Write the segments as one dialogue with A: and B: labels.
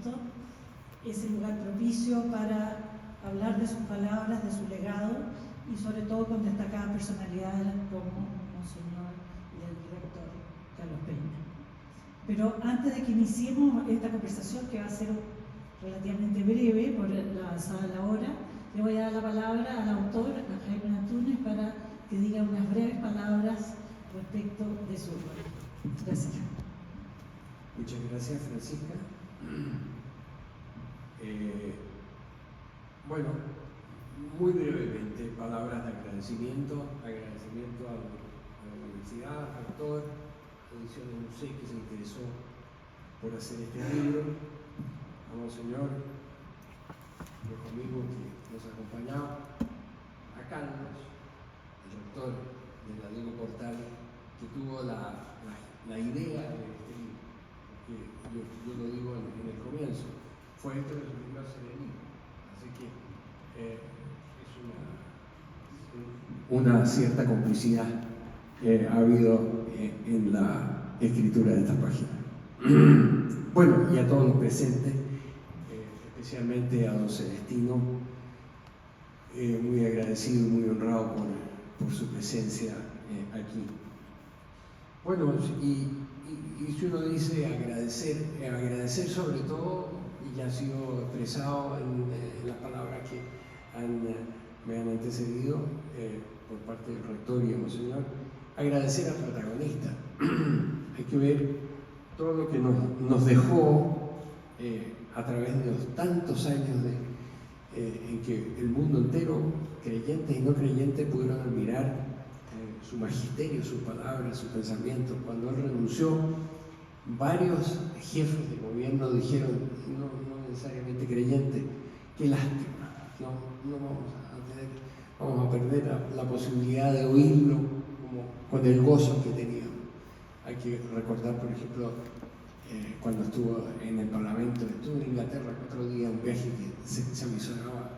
A: esto, es el lugar propicio para hablar de sus palabras, de su legado y sobre todo con destacadas personalidades como Monseñor y el rector Carlos Peña. Pero antes de que iniciemos esta conversación, que va a ser relativamente breve por la avanzada la hora, le voy a dar la palabra al autor, a Jaime Antunes, para que diga unas breves palabras respecto de su obra. Gracias.
B: Muchas gracias, Francisca. Bueno, muy brevemente, palabras de agradecimiento a la universidad, al rector, Ediciones Musé, que se interesó por hacer este libro, a Monseñor, los amigos que nos acompañaban, a Carlos, el rector de la Diego Portal, que tuvo la idea de este libro, que yo lo digo en el comienzo, fue esto que se vino a hacer el libro. Así que es una cierta complicidad que ha habido en la escritura de esta página. Bueno, y a todos los presentes, especialmente a don Celestino, muy agradecido y muy honrado por su presencia aquí. Bueno, y si uno dice agradecer sobre todo, y ya ha sido expresado en las palabras que me han antecedido por parte del rector y del Monseñor, agradecer al protagonista. Hay que ver todo lo que nos dejó a través de los tantos años en que el mundo entero, creyentes y no creyentes, pudieron admirar su magisterio, sus palabras, su pensamiento. Cuando él renunció, varios jefes de gobierno dijeron, no necesariamente creyentes, qué lástima, no vamos a perder la posibilidad de oírlo con el gozo que teníamos. Hay que recordar, por ejemplo, cuando estuvo en el Parlamento, estuvo en Inglaterra 4 días, un viaje que se me sonaba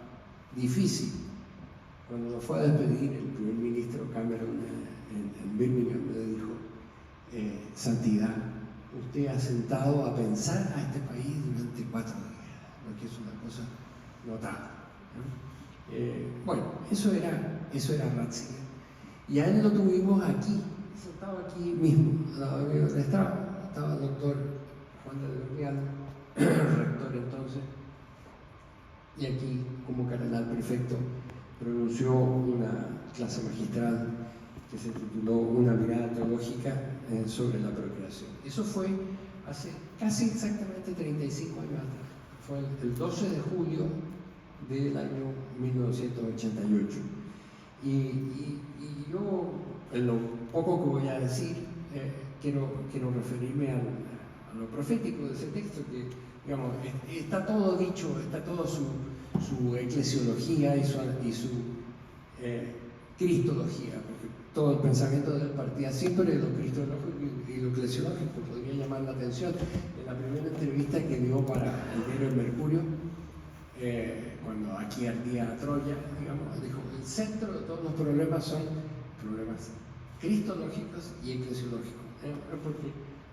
B: difícil. Cuando nos fue a despedir, el primer ministro Cameron en Birmingham le dijo, Santidad, usted ha sentado a pensar a este país durante 4 días, lo que es una cosa notable, ¿no? Bueno, eso era Ratzinger. Y a él lo tuvimos aquí, sentado aquí mismo, al lado mío del estrado. Estaba el doctor Juan de Luriano, rector entonces, y aquí, como cardenal prefecto, pronunció una clase magistral que se tituló Una mirada teológica sobre la procreación. Eso fue hace casi exactamente 35 años atrás. Fue el 12 de julio del año 1988. Y yo, en lo poco que voy a decir, quiero referirme a lo profético de ese texto, que, digamos, está todo dicho, está toda su eclesiología y su cristología, porque todo el pensamiento de él partía siempre de lo cristológico y lo eclesiológico. Podría llamar la atención en la primera entrevista que dio para el diario El Mercurio, cuando aquí ardía Troya, digamos, dijo, el centro de todos los problemas son problemas cristológicos y eclesiológicos, porque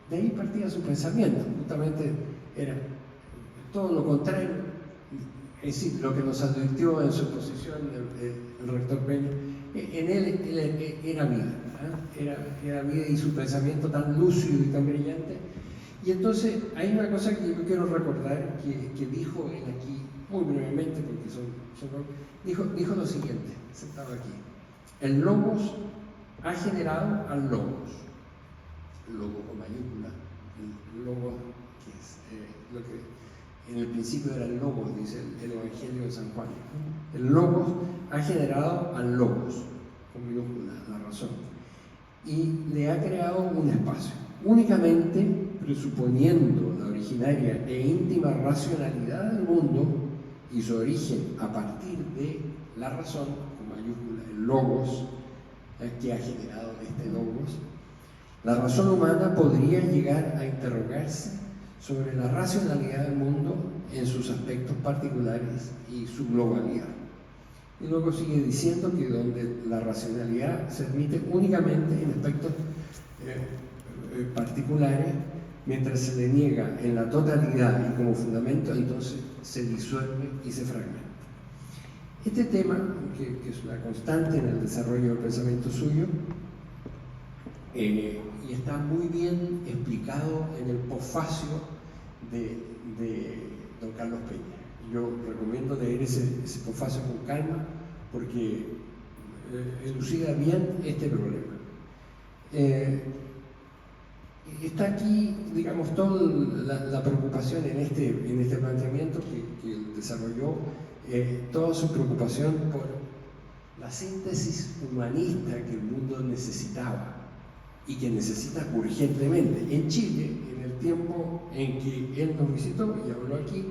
B: de ahí partía su pensamiento, justamente era todo lo contrario, es decir, lo que nos advirtió en su posición el rector Peña. En él era vida, era vida, y su pensamiento tan lúcido y tan brillante. Y entonces hay una cosa que yo quiero recordar que dijo él aquí, muy brevemente, porque dijo lo siguiente, sentado aquí: el logos ha generado al logos, logo con mayúscula, el logo que es lo que en el principio era el logos, dice el Evangelio de San Juan. El logos ha generado al logos, con minúscula, la razón, y le ha creado un espacio, únicamente presuponiendo la originaria e íntima racionalidad del mundo y su origen a partir de la razón, con mayúscula, el logos, que ha generado este logos. La razón humana podría llegar a interrogarse sobre la racionalidad del mundo en sus aspectos particulares y su globalidad. Y luego sigue diciendo que donde la racionalidad se admite únicamente en aspectos particulares, Mientras se le niega en la totalidad y como fundamento, entonces se disuelve y se fragmenta. Este tema, que es una constante en el desarrollo del pensamiento suyo, y está muy bien explicado en el posfacio de don Carlos Peña. Yo recomiendo leer ese posfacio con calma porque elucida bien este problema. Está aquí, digamos, toda la preocupación en este planteamiento que él desarrolló, toda su preocupación por la síntesis humanista que el mundo necesitaba y que necesita urgentemente. En Chile, en el tiempo en que él nos visitó y habló aquí,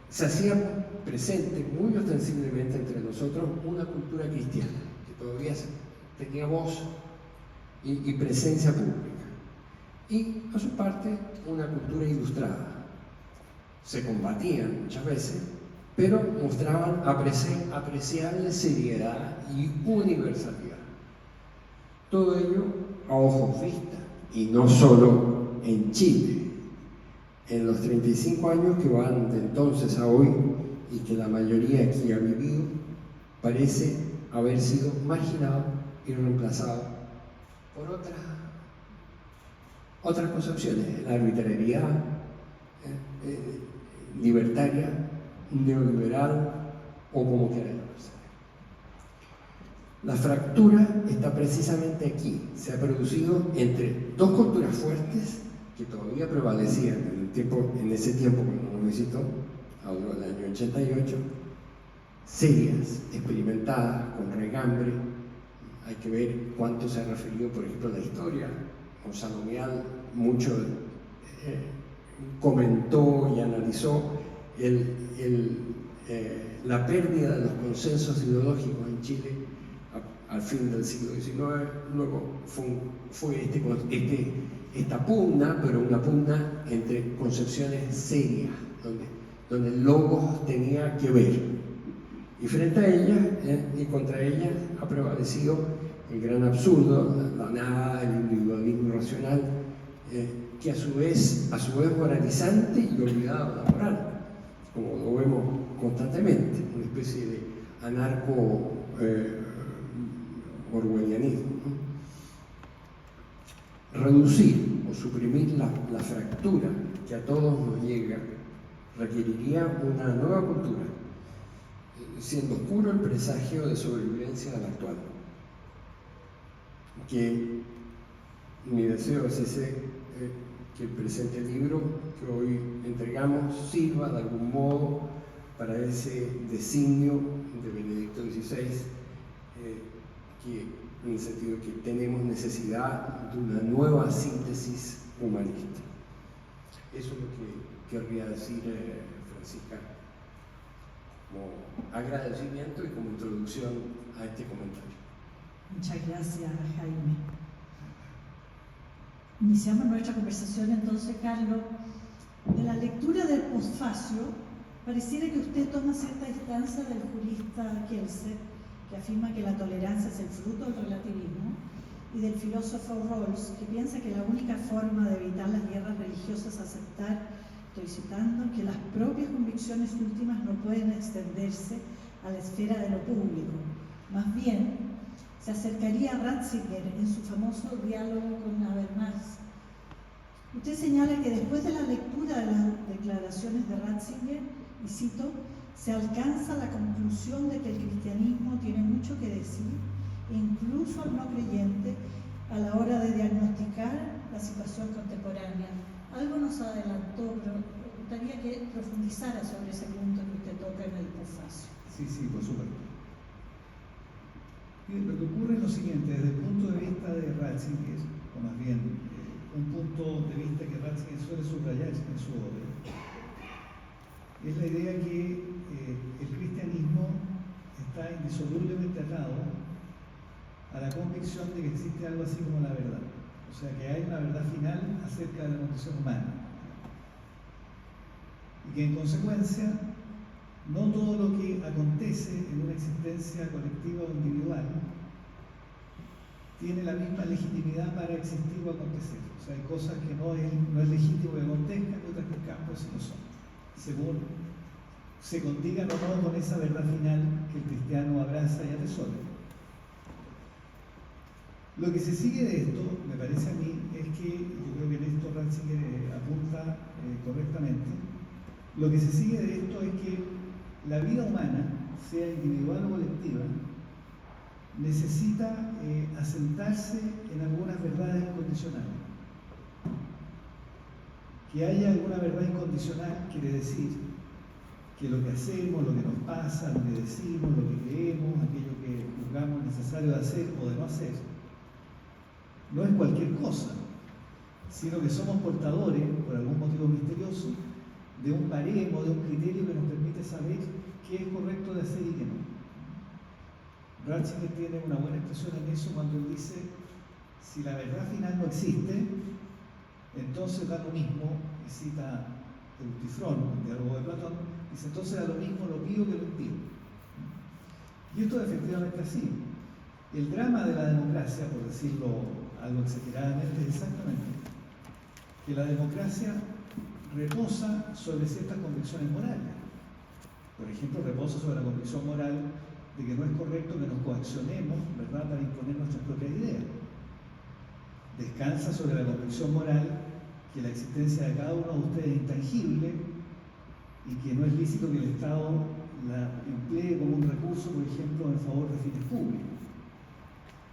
B: se hacía presente muy ostensiblemente entre nosotros una cultura cristiana que todavía tenía voz y presencia pública, y a su parte una cultura ilustrada. Se combatían muchas veces, pero mostraban apreciable seriedad y universalidad. Todo ello a ojos vistas, y no solo en Chile. En los 35 años que van de entonces a hoy, y que la mayoría aquí ha vivido, parece haber sido marginado y reemplazado por otras concepciones, la arbitrariedad libertaria, neoliberal o como quieran llamarse. La fractura está precisamente aquí, se ha producido entre dos culturas fuertes que todavía prevalecían en ese tiempo cuando nos visitó, hablo del año 88, serias, experimentadas, con regambre. Hay que ver cuánto se ha referido, por ejemplo, a la historia. Gonzalo Mial mucho comentó y analizó la pérdida de los consensos ideológicos en Chile al fin del siglo XIX. Luego fue esta pugna, pero una pugna entre concepciones serias, donde el logos tenía que ver. Y frente a ella y contra ella ha prevalecido el gran absurdo, la nada, el individualismo racional, que a su vez moralizante y olvidado de la moral, como lo vemos constantemente, una especie de anarco orwellianismo. Reducir o suprimir la fractura que a todos nos llega requeriría una nueva cultura, siendo puro el presagio de sobrevivencia del actual. Que mi deseo es que el presente libro que hoy entregamos sirva de algún modo para ese designio de Benedicto XVI, que en el sentido de que tenemos necesidad de una nueva síntesis humanista. Eso es lo que querría decir, Francisca, como agradecimiento y como introducción a este comentario.
A: Muchas gracias, Jaime. Iniciamos nuestra conversación entonces, Carlos. De la lectura del postfacio, pareciera que usted toma cierta distancia del jurista Kelsen, que afirma que la tolerancia es el fruto del relativismo, y del filósofo Rawls, que piensa que la única forma de evitar las guerras religiosas es aceptar, estoy citando, que las propias convicciones últimas no pueden extenderse a la esfera de lo público. Más bien, se acercaría a Ratzinger en su famoso diálogo con Habermas. Usted señala que después de la lectura de las declaraciones de Ratzinger, y cito, se alcanza la conclusión de que el cristianismo tiene mucho que decir, incluso al no creyente, a la hora de diagnosticar la situación contemporánea. Algo nos adelantó, pero me gustaría que profundizara sobre ese punto que usted toca en el postfacio.
C: Sí, por supuesto. Lo que ocurre es lo siguiente, desde el punto de vista de Ratzinger, o más bien un punto de vista que Ratzinger suele subrayar en su obra, es la idea que el cristianismo está indisolublemente atado a la convicción de que existe algo así como la verdad, o sea que hay una verdad final acerca de la condición humana, y que en consecuencia no todo lo que acontece en una existencia colectiva o individual tiene la misma legitimidad para existir o acontecer. O sea, hay cosas que no es legítimo que acontezcan y otras que en cambio sí lo son, según se condigan o no con esa verdad final que el cristiano abraza y atesora. Lo que se sigue de esto, me parece a mí, es que, yo creo que en esto Ratzinger apunta correctamente, lo que se sigue de esto es que la vida humana, sea individual o colectiva, necesita asentarse en algunas verdades incondicionales. Que haya alguna verdad incondicional quiere decir que lo que hacemos, lo que nos pasa, lo que decimos, lo que creemos, aquello que juzgamos necesario de hacer o de no hacer, no es cualquier cosa, sino que somos portadores, por algún motivo misterioso, de un baremo, de un criterio que nos permite saber qué es correcto de hacer y qué no. Ratzinger tiene una buena expresión en eso cuando él dice: si la verdad final no existe, entonces da lo mismo, y cita Eutifrón, el diálogo de Platón, dice: entonces da lo mismo lo pío que lo impío. Y esto es efectivamente así. El drama de la democracia, por decirlo algo exageradamente, es exactamente que la democracia reposa sobre ciertas convicciones morales. Por ejemplo, reposa sobre la convicción moral de que no es correcto que nos coaccionemos, ¿verdad?, para imponer nuestras propias ideas. Descansa sobre la convicción moral que la existencia de cada uno de ustedes es intangible y que no es lícito que el Estado la emplee como un recurso, por ejemplo, en favor de fines públicos.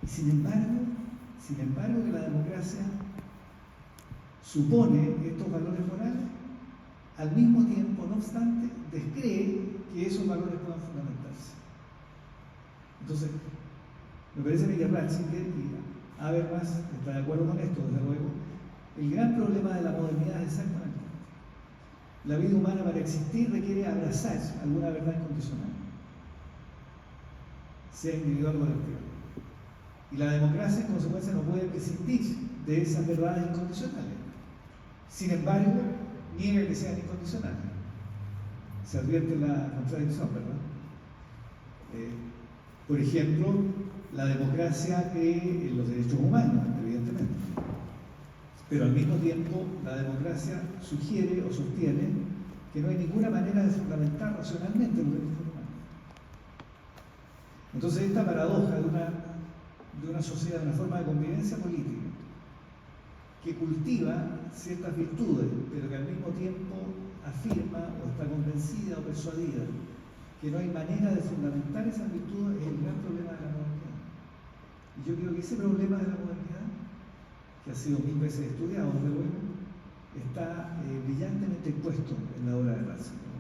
C: Y sin embargo, que la democracia supone estos valores morales, al mismo tiempo, no obstante, descree que esos valores puedan fundamentarse. Entonces, me parece a mí que Ratzinger, y Habermas está de acuerdo con esto, desde luego, el gran problema de la modernidad es exactamente esto. La vida humana, para existir, requiere abrazar alguna verdad incondicional, sea individual o colectiva. Y la democracia, en consecuencia, no puede prescindir de esas verdades incondicionales. Sin embargo, niega que sean incondicionales. Se advierte la contradicción, ¿verdad? Por ejemplo, la democracia cree en los derechos humanos, evidentemente. Pero al mismo tiempo, la democracia sugiere o sostiene que no hay ninguna manera de fundamentar racionalmente los derechos humanos. Entonces, esta paradoja de una sociedad, de una forma de convivencia política, que cultiva ciertas virtudes, pero que al mismo tiempo afirma o está convencida o persuadida que no hay manera de fundamentar esas virtudes, es el gran problema de la modernidad. Y yo creo que ese problema de la modernidad, que ha sido 1000 veces estudiado, desde luego, está brillantemente expuesto en la obra de Ratzinger.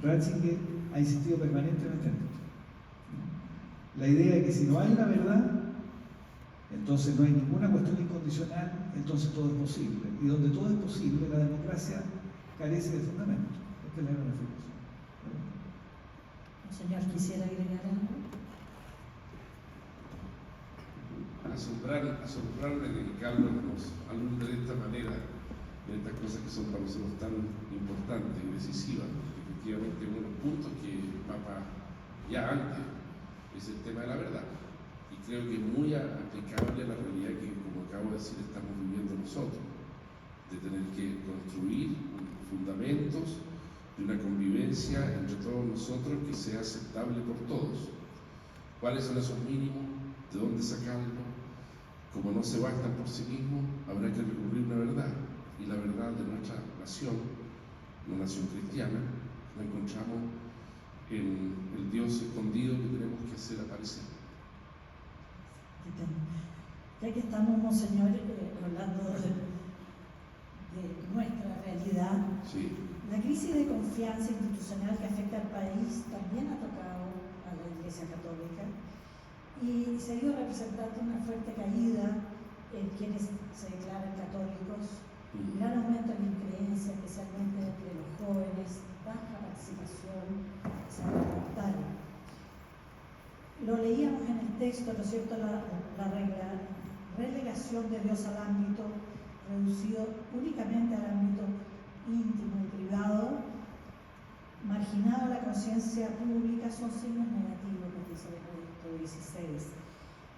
C: Ratzinger ha insistido permanentemente en esto. La idea de que si no hay una verdad, entonces no hay ninguna cuestión incondicional, entonces todo es posible. Y donde todo es posible, la democracia carece de fundamento. Esta es la gran afirmación.
A: Señor, ¿quisiera agregar algo?
D: Asombrarme de que Carlos nos alude de esta manera en estas cosas que son para nosotros tan importantes y decisivas. Efectivamente, uno de los puntos que el Papa ya antes es el tema de la verdad. Y creo que es muy aplicable a la realidad que, como acabo de decir, estamos viviendo nosotros, de tener que construir fundamentos de una convivencia entre todos nosotros que sea aceptable por todos. ¿Cuáles son esos mínimos? ¿De dónde sacarlo? Como no se bastan por sí mismos, habrá que recurrir a una verdad. Y la verdad de nuestra nación, la nación cristiana, la encontramos en el Dios escondido que tenemos que hacer aparecer.
A: Ya que estamos, Monseñor, hablando de nuestra realidad,
D: Sí.
A: la crisis de confianza institucional que afecta al país también ha tocado a la Iglesia Católica y se ha ido representando una fuerte caída en quienes se declaran católicos, gran aumento en la increencia, especialmente entre los jóvenes, baja participación sacramental. Lo leíamos en el texto, ¿no es cierto?, la relegación de Dios al ámbito, reducido únicamente al ámbito íntimo y privado, marginado a la conciencia pública, son signos negativos, nos dice el Benedicto XVI.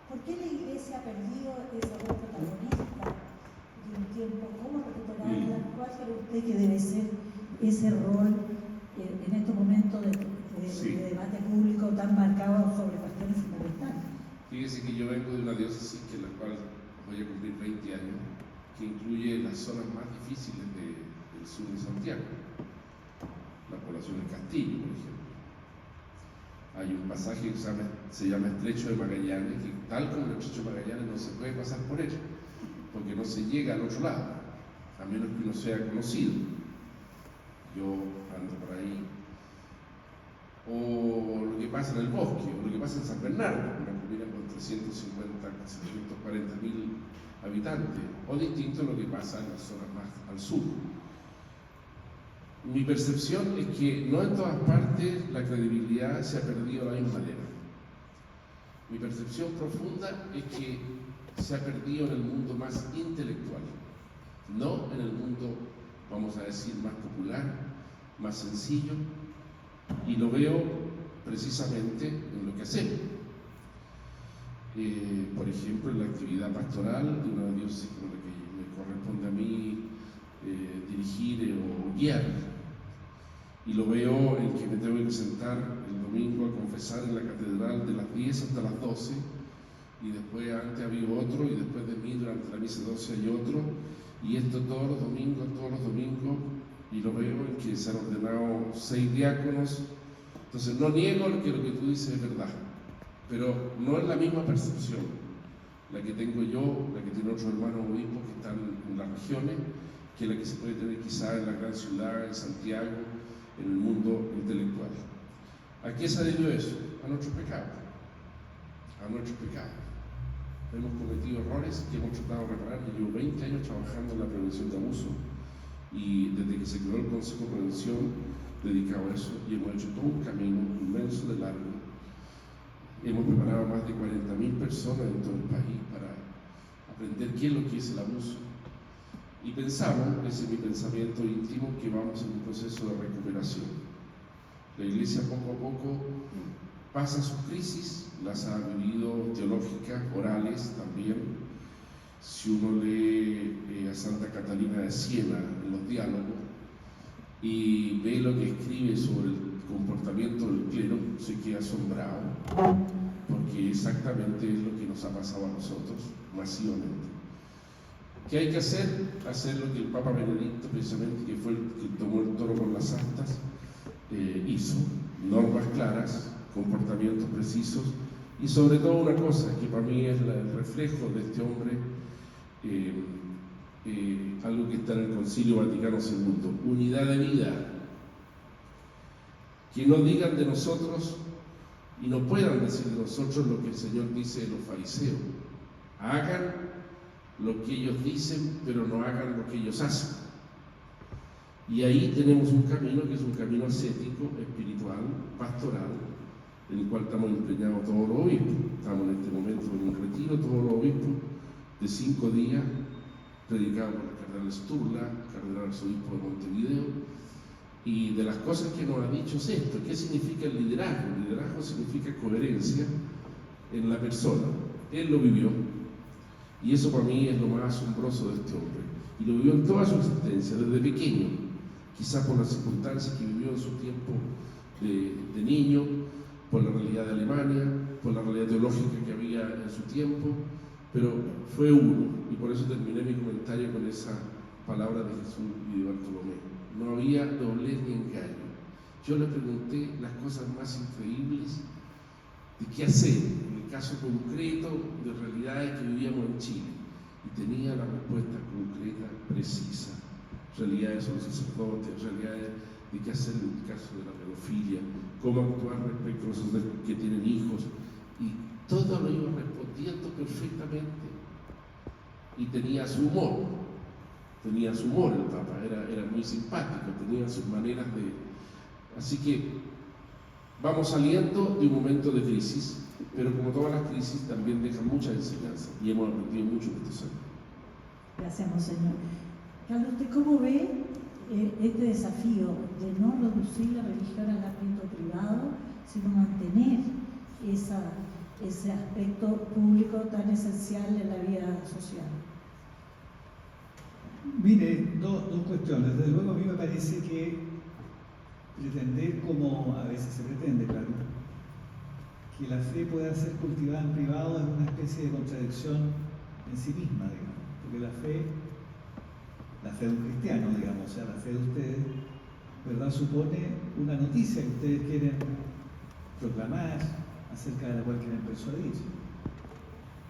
A: ¿Por qué la Iglesia ha perdido esa voz protagonista de un tiempo? ¿Cómo recuperarla? ¿Cuál cree usted que debe ser ese rol en estos momentos de debate público tan marcado sobre cuestiones fundamentales?
D: Fíjese que yo vengo de una diócesis que la cual voy a cumplir 20 años, que incluye las zonas más difíciles del sur de Santiago, la población del Castillo, por ejemplo. Hay un pasaje que se llama Estrecho de Magallanes, que tal como el Estrecho de Magallanes no se puede pasar por él, porque no se llega al otro lado, a menos que uno sea conocido. Yo ando por ahí. O lo que pasa en el bosque, o lo que pasa en San Bernardo, una comuna con 340.000 habitantes, o distinto a lo que pasa en las zonas más al sur. Mi percepción es que no en todas partes la credibilidad se ha perdido de la misma manera. Mi percepción profunda es que se ha perdido en el mundo más intelectual, no en el mundo, vamos a decir, más popular, más sencillo, y lo veo precisamente en lo que hacemos. Por ejemplo, en la actividad pastoral de una diócesis con la que me corresponde a mí dirigir o guiar, y lo veo en que me tengo que sentar el domingo a confesar en la catedral de las 10 hasta las 12, y después antes había otro, y después de mí durante la misa 12 hay otro, y esto todos los domingos, y lo veo en que se han ordenado 6 diáconos. Entonces no niego que lo que tú dices es verdad, pero no es la misma percepción la que tengo yo, la que tiene otros hermanos obispos que están en las regiones, que la que se puede tener quizá en la gran ciudad, en Santiago, en el mundo intelectual. ¿A qué se debió eso? A nuestros pecados. Hemos cometido errores que hemos tratado de reparar. Yo llevo 20 años trabajando en la prevención de abuso, y desde que se creó el Consejo de Prevención dedicado a eso, y hemos hecho todo un camino inmenso de largo. Hemos preparado a más de 40.000 personas en todo el país para aprender qué es lo que es el abuso. Y pensamos, ese es mi pensamiento íntimo, que vamos en un proceso de recuperación. La Iglesia poco a poco pasa sus crisis, las ha vivido teológicas, orales también. Si uno lee a Santa Catalina de Siena en los diálogos y ve lo que escribe sobre el comportamiento del clero, se queda asombrado, porque exactamente es lo que nos ha pasado a nosotros masivamente. ¿Qué hay que hacer? Hacer lo que el Papa Benedicto, precisamente, que fue el que tomó el toro por las astas, hizo: normas claras, comportamientos precisos, y sobre todo una cosa que para mí es el reflejo de este hombre, algo que está en el Concilio Vaticano II: unidad de vida. Que no digan de nosotros y no puedan decir de nosotros lo que el Señor dice de los fariseos: hagan lo que ellos dicen, pero no hagan lo que ellos hacen. Y ahí tenemos un camino que es un camino ascético, espiritual, pastoral, en el cual estamos empeñados todos los obispos. Estamos en este momento en un retiro, todos los obispos, de 5 días, predicado por el cardenal Sturla, cardenal arzobispo de Montevideo, y de las cosas que nos ha dicho es esto: ¿qué significa el liderazgo? El liderazgo significa coherencia en la persona. Él lo vivió, y eso para mí es lo más asombroso de este hombre, y lo vivió en toda su existencia, desde pequeño, quizás por las circunstancias que vivió en su tiempo de niño, por la realidad de Alemania, por la realidad teológica que había en su tiempo, pero fue uno, y por eso terminé mi comentario con esa palabra de Jesús y de Bartolomé: no había doblez ni engaño. Yo le pregunté las cosas más increíbles de qué hacer en el caso concreto de realidades que vivíamos en Chile, y tenía la respuesta concreta, precisa: realidades sobre los sacerdotes, realidades de qué hacer en el caso de la pedofilia, cómo actuar respecto a los sacerdotes que tienen hijos, y todo lo iba respondiendo perfectamente. Y tenía su humor el Papa, era muy simpático, tenía sus maneras de... Así que vamos saliendo de un momento de crisis, pero como todas las crisis también dejan mucha enseñanza, y hemos aprendido mucho de estos años.
A: Gracias, Monseñor. Carlos, ¿usted cómo ve este desafío de no reducir la religión al ámbito privado, sino mantener esa ese aspecto público tan esencial en la vida social?
C: Mire, dos cuestiones. Desde luego a mí me parece que pretender, como a veces se pretende, claro, que la fe pueda ser cultivada en privado es una especie de contradicción en sí misma, digamos, porque la fe de un cristiano, digamos, o sea, la fe de ustedes, ¿verdad?, supone una noticia que ustedes quieren proclamar, acerca de la cual quieren persuadir.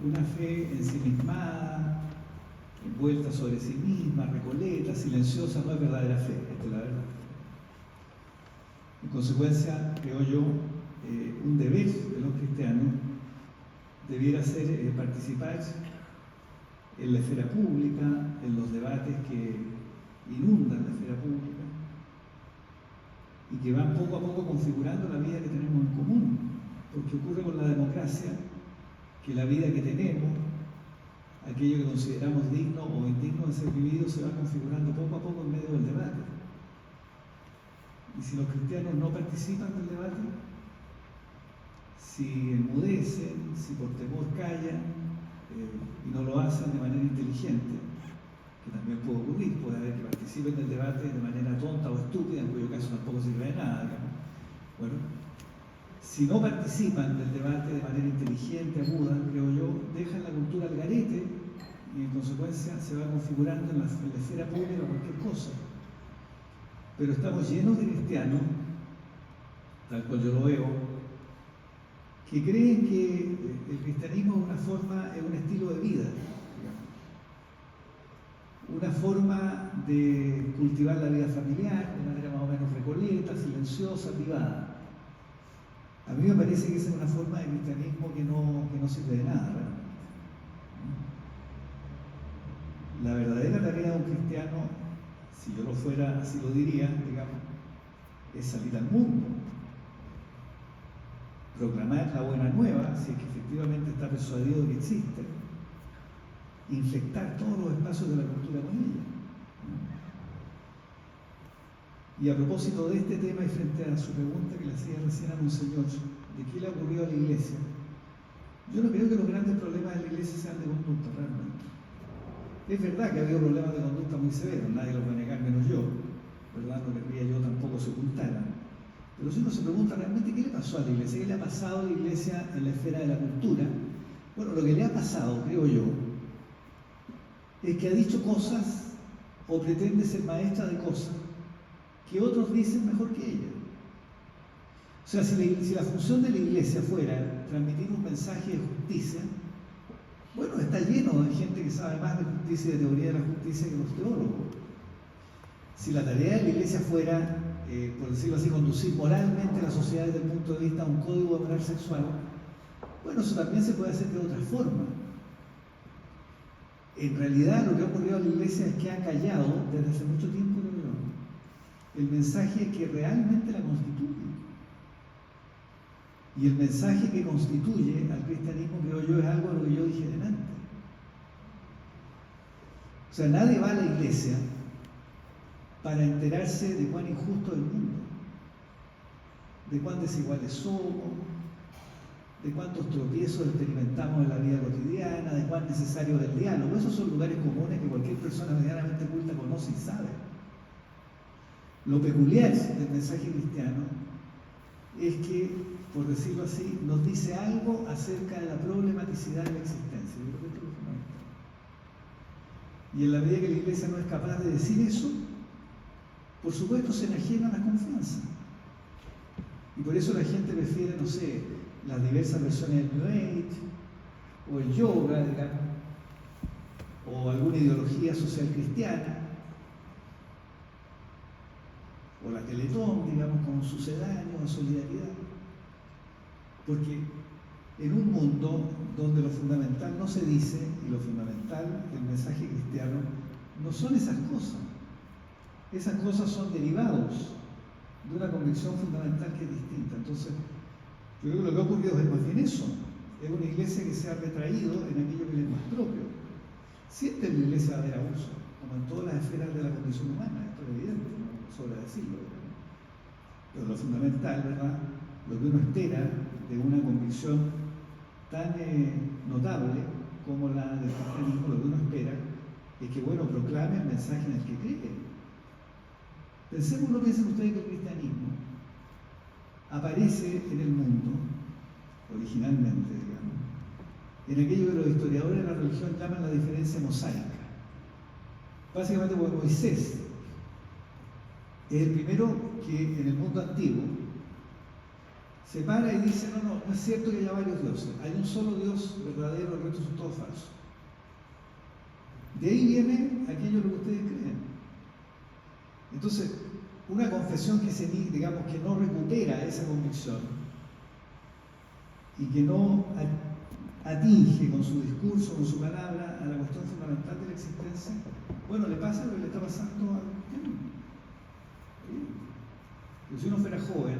C: Una fe ensimismada, envuelta sobre sí misma, recoleta, silenciosa, no es verdadera fe, esta es la verdad. En consecuencia, creo yo, un deber de los cristianos debiera ser participar en la esfera pública, en los debates que inundan la esfera pública y que van poco a poco configurando la vida que tenemos en común. Porque ocurre con la democracia que la vida que tenemos, aquello que consideramos digno o indigno de ser vivido, se va configurando poco a poco en medio del debate. Y si los cristianos no participan del debate, si enmudecen, si por temor callan, y no lo hacen de manera inteligente, que también puede ocurrir, puede haber que participen del debate de manera tonta o estúpida, en cuyo caso tampoco sirve de nada, digamos. Bueno, si no participan del debate de manera inteligente, aguda, creo yo, dejan la cultura al garete y en consecuencia se va configurando en la esfera pública cualquier cosa. Pero estamos llenos de cristianos, tal cual yo lo veo, que creen que el cristianismo es una forma, es un estilo de vida, digamos. Una forma de cultivar la vida familiar de manera más o menos recoleta, silenciosa, privada. A mí me parece que esa es una forma de cristianismo que no sirve de nada, realmente. La verdadera tarea de un cristiano, si yo lo fuera, así lo diría, digamos, es salir al mundo, proclamar la buena nueva, si es que efectivamente está persuadido de que existe, infectar todos los espacios de la cultura con ella. Y a propósito de este tema y frente a su pregunta que le hacía recién a Monseñor, de qué le ha ocurrido a la Iglesia, yo no creo que los grandes problemas de la Iglesia sean de conducta, realmente. Es verdad que ha habido problemas de conducta muy severos, nadie los va a negar menos yo, ¿verdad? No querría yo tampoco se ocultaran. Pero si uno se pregunta realmente qué le pasó a la Iglesia, qué le ha pasado a la Iglesia en la esfera de la cultura, bueno, lo que le ha pasado, creo yo, es que ha dicho cosas o pretende ser maestra de cosas que otros dicen mejor que ella. O sea, si la función de la Iglesia fuera transmitir un mensaje de justicia, bueno, está lleno de gente que sabe más de justicia y de teoría de la justicia que los teólogos. Si la tarea de la Iglesia fuera, por decirlo así, conducir moralmente a la sociedad desde el punto de vista de un código de moral sexual, bueno, eso también se puede hacer de otra forma. En realidad, lo que ha ocurrido a la Iglesia es que ha callado desde hace mucho tiempo, creo yo, el mensaje que realmente la constituye. Y el mensaje que constituye al cristianismo, creo yo, es algo de lo que yo dije delante. O sea, nadie va a la Iglesia para enterarse de cuán injusto es el mundo, de cuán desiguales somos, de cuántos tropiezos experimentamos en la vida cotidiana, de cuán necesario es el diálogo. Esos son lugares comunes que cualquier persona medianamente culta conoce y sabe. Lo peculiar del mensaje cristiano es que, por decirlo así, nos dice algo acerca de la problematicidad de la existencia. Yo creo que esto es lo fundamental. Y en la medida que la Iglesia no es capaz de decir eso, por supuesto se enajena la confianza. Y por eso la gente prefiere, no sé, las diversas versiones del New Age, o el yoga, digamos, o alguna ideología social cristiana, o la Teletón, digamos, como sucedáneo de solidaridad. Porque en un mundo donde lo fundamental no se dice, y lo fundamental del mensaje cristiano no son esas cosas. Esas cosas son derivados de una convicción fundamental que es distinta. Entonces, yo creo que lo que ha ocurrido es más bien eso. Es una iglesia que se ha retraído en aquello que le es más propio. Siempre en la iglesia va a haber abuso, como en todas las esferas de la condición humana, esto es evidente, no sobra decirlo. Pero lo fundamental, ¿verdad? Lo que uno espera de una convicción tan notable como la del cristianismo. Lo que uno espera es que, bueno, proclame el mensaje en el que cree. Piensen ustedes que el cristianismo aparece en el mundo, originalmente, digamos, en aquello que los historiadores de la religión llaman la diferencia mosaica. Básicamente porque Moisés es el primero que en el mundo antiguo se para y dice, no es cierto que haya varios dioses, hay un solo Dios verdadero, el resto son todos falsos. De ahí viene aquello lo que ustedes creen. Entonces, una confesión que digamos que no recupera esa convicción y que no atinge con su discurso, con su palabra a la cuestión fundamental de la existencia, bueno, le pasa lo que le está pasando al cristianismo. Si uno fuera joven,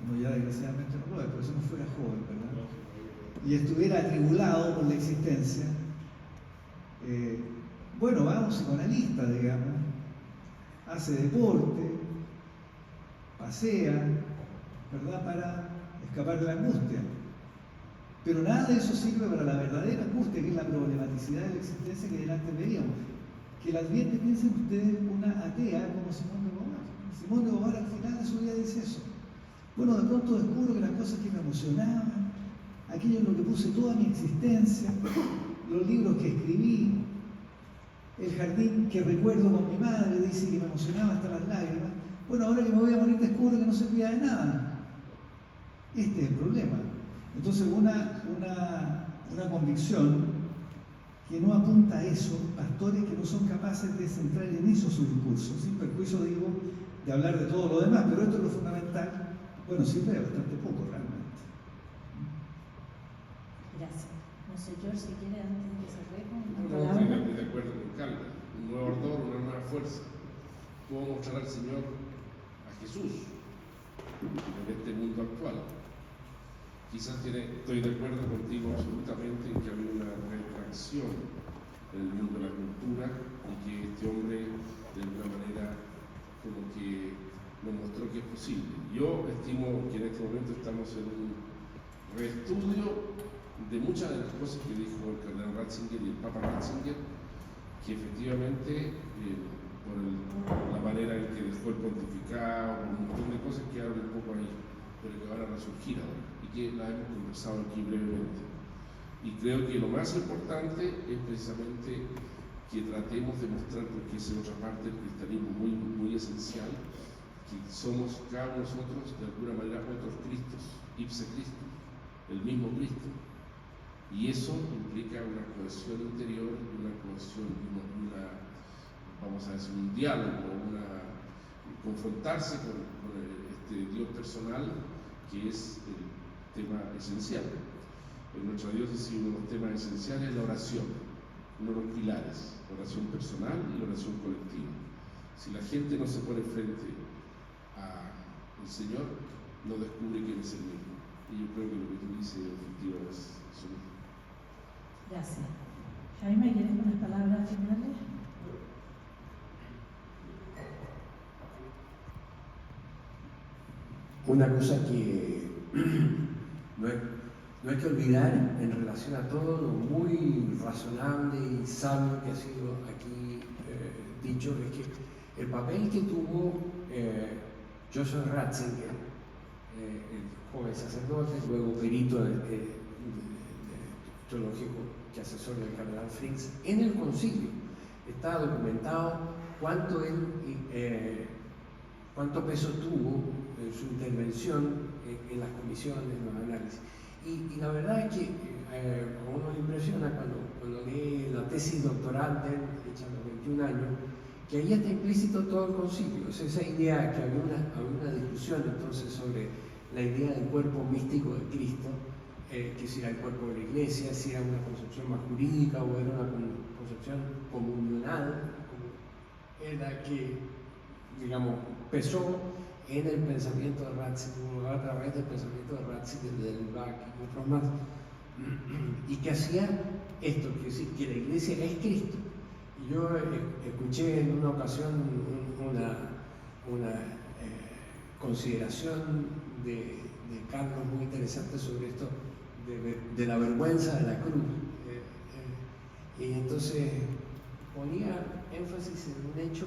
C: uno ya desgraciadamente no lo es, pero si uno fuera joven, ¿verdad? Y estuviera atribulado por la existencia, bueno, va a un psicoanalista, digamos, hace deporte, pasea, ¿verdad?, para escapar de la angustia. Pero nada de eso sirve para la verdadera angustia, que es la problematicidad de la existencia que delante veíamos. Que la advierte, piensen ustedes, una atea como Simón de Beauvoir. Simón de Beauvoir al final de su vida dice eso. Bueno, de pronto descubro que las cosas que me emocionaban, aquello en lo que puse toda mi existencia, los libros que escribí, el jardín que recuerdo con mi madre, dice que me emocionaba hasta las lágrimas. Bueno, ahora que me voy a morir descubro que no servía de nada. Este es el problema. Entonces, una convicción que no apunta a eso, pastores que no son capaces de centrar en eso su discurso, sin perjuicio, digo, de hablar de todo lo demás, pero esto es lo fundamental, bueno, sirve bastante poco realmente.
A: Gracias. No sé, George, si quiere antes de que se con una
D: No,
A: palabra.
D: estoy de acuerdo con Carla. Un nuevo ardor, una nueva fuerza. ¿Cómo mostrar al Señor, a Jesús, en este mundo actual? Quizás estoy de acuerdo contigo absolutamente en que ha habido una retracción en el mundo de la cultura y que este hombre, de alguna manera, como que nos mostró que es posible. Yo estimo que en este momento estamos en un reestudio de muchas de las cosas que dijo el cardenal Ratzinger y el Papa Ratzinger, que efectivamente, por la manera en que dejó el pontificado, por un montón de cosas que hablan un poco ahí, pero que van a resurgir ahora, y que las hemos conversado aquí brevemente. Y creo que lo más importante es precisamente que tratemos de mostrar, porque es en otra parte del cristianismo muy, muy esencial, que somos cada uno de nosotros de alguna manera otros Cristos, ipse Cristo, el mismo Cristo. Y eso implica una cohesión interior, una cohesión, vamos a decir, un diálogo, confrontarse con este Dios personal, que es el tema esencial. En nuestra diócesis uno de los temas esenciales es la oración, uno de los pilares, la oración personal y la oración colectiva. Si la gente no se pone frente al Señor, no descubre quién es el mismo. Y yo creo que lo que tú dices, efectivo, es eso mismo.
A: Gracias. Jaime, ¿quieres unas palabras finales?
B: Una cosa que no hay que olvidar en relación a todo lo muy razonable y sabio que ha sido aquí dicho, es que el papel que tuvo Joseph Ratzinger, el joven sacerdote, luego perito teológico que asesor del cardenal Frings, en el concilio. Está documentado cuánto peso tuvo en su intervención en las comisiones, en los análisis. Y la verdad es que a uno le impresiona cuando lee la tesis doctoral de él, hecha a los 21 años, que ahí está implícito todo el concilio. Es esa idea que había una discusión entonces sobre la idea del cuerpo místico de Cristo, que si era el cuerpo de la Iglesia, si era una concepción más jurídica o era una concepción comunional, era que, digamos, pesó en el pensamiento de Ratzinger, a través del pensamiento de Ratzinger, del Bach y otros más, y que hacía esto, que decir que la Iglesia es Cristo. Y yo escuché en una ocasión una consideración de Carlos muy interesante sobre esto de la vergüenza de la cruz. Y entonces ponía énfasis en un hecho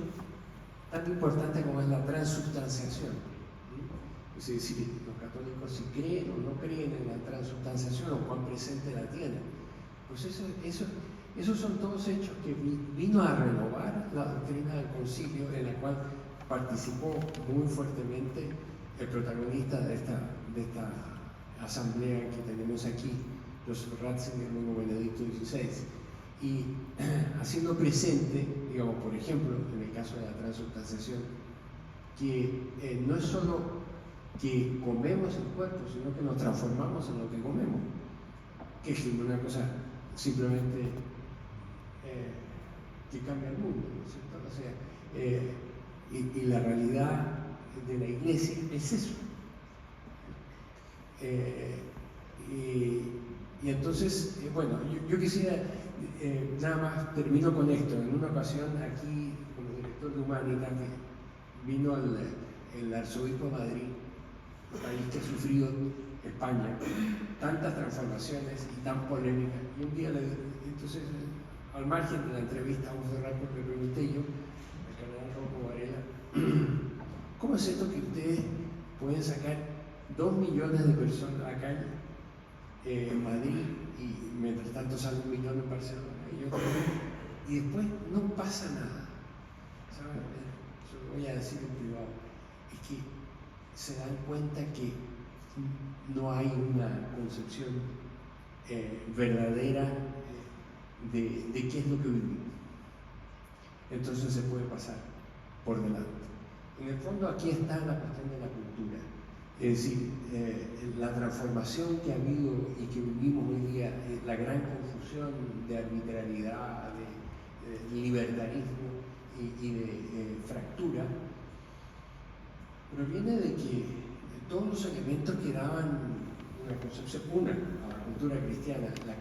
B: tan importante como es la transubstanciación. Es decir, los católicos si creen o no creen en la transubstanciación o cuán presente la tienen. Pues esos son todos hechos que vino a renovar la doctrina del concilio, en la cual participó muy fuertemente el protagonista de esta asamblea que tenemos aquí, los Ratzinger, luego Benedicto XVI, y haciendo presente, digamos, por ejemplo, en el caso de la transubstanciación, que no es solo que comemos el cuerpo, sino que nos transformamos en lo que comemos, que es una cosa simplemente que cambia el mundo, ¿no es cierto? O sea, y la realidad de la Iglesia es eso. Y entonces, bueno, yo quisiera, nada más termino con esto. En una ocasión aquí, como director de Humanitas, vino el arzobispo de Madrid, un país que ha sufrido, España, tantas transformaciones y tan polémicas. Y un día, entonces, al margen de la entrevista, vamos a cerrar porque le pregunté yo, al cardenal Rocco Varela, ¿cómo es esto que ustedes pueden sacar 2 millones de personas a la calle en Madrid y mientras tanto sale 1 millón en Barcelona y después no pasa nada? ¿Saben? Yo lo voy a decir en privado. Es que se dan cuenta que no hay una concepción verdadera de qué es lo que vivimos. Entonces se puede pasar por delante. En el fondo aquí está la cuestión de la cultura. Es decir, la transformación que ha habido y que vivimos hoy día, la gran confusión de arbitrariedad, de libertarismo y de fractura, proviene de que todos los elementos que daban una concepción, a la cultura cristiana, la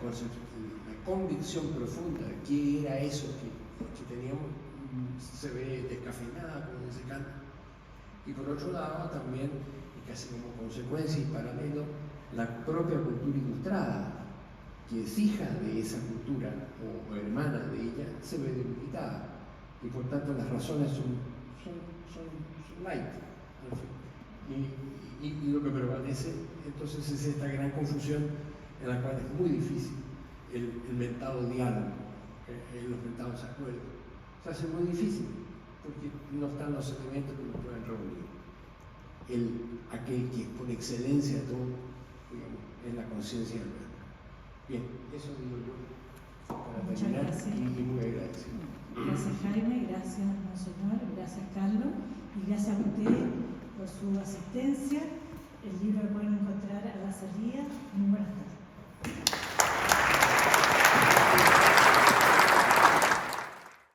B: convicción profunda de qué era eso que teníamos, se ve descafeinada, como dice Kant. Y por otro lado también, y casi como consecuencia y paralelo, la propia cultura ilustrada, que es hija de esa cultura o hermana de ella, se ve debilitada. Y por tanto las razones son light. Y lo que prevalece entonces es esta gran confusión en la cual es muy difícil el mentado diálogo, los mentados acuerdos. Se hace muy difícil porque no están los elementos que nos pueden reunir. Aquel que es por excelencia todo, digamos, es la conciencia del verbo. Bien, eso digo yo para terminar y muy agradecido.
A: Gracias Jaime, gracias Monseñor, gracias Carlos y gracias a usted por su asistencia. El libro lo pueden encontrar a las